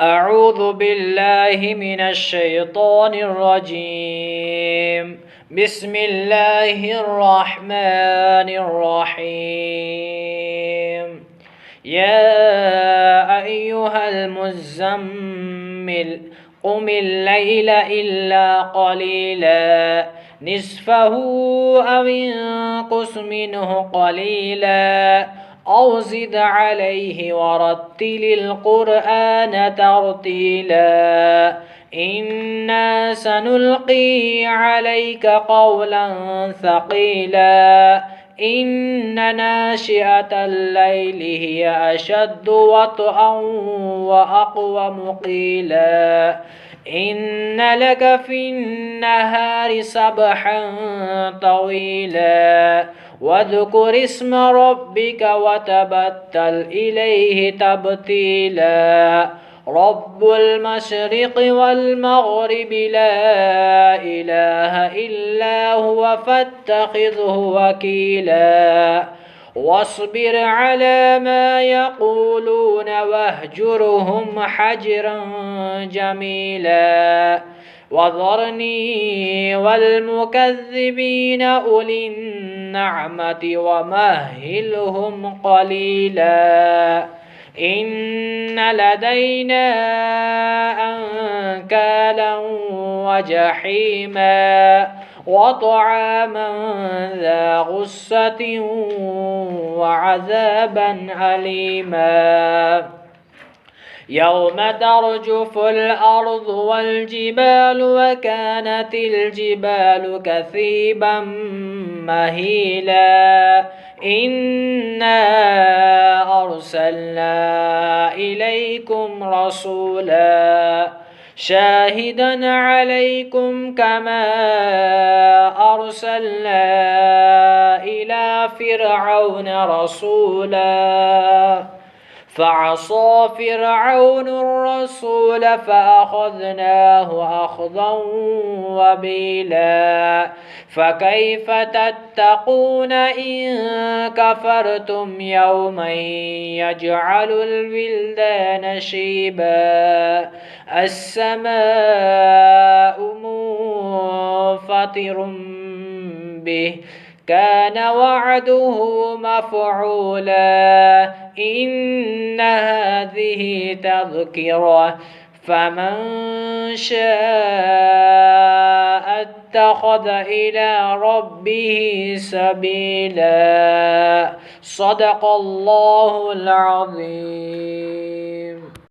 أعوذ بالله من الشيطان الرجيم. بسم الله الرحمن الرحيم. يا أيها المزمل قم الليل إلا قليلا نصفه أو انقص منه قليلا أو زد عليه ورتل القرآن ترتيلا إنا سنلقي عليك قولا ثقيلا إن ناشئة الليل هي أشد وطئا وأقوم قيلا إن لك في النهار سبحا طويلا واذكر اسم ربك وتبتل إليه تبتيلا رب المشرق والمغرب لا إله إلا هو فاتخذه وكيلا واصبر على ما يقولون واهجرهم حجرا جميلا وذرني والمكذبين أولي النعمة ومهلهم قليلا إن لدينا أنكالا وجحيما وطعاما ذا غصة وعذابا أليما يوم ترجف الأرض والجبال وكانت الجبال كثيبا مهيلا إنا أرسلنا إليكم رسولا شاهدا عليكم كما أرسلنا إلى فرعون رسولا فعصى فرعون الرسول فأخذناه أخذا وبيلا فكيف تتقون إن كفرتم يوما يجعل الولدان شيبا السماء منفطر به كان وعده مفعولا إن هذه تذكرة فمن شاء اتخذ إلى ربه سبيلا صدق الله العظيم.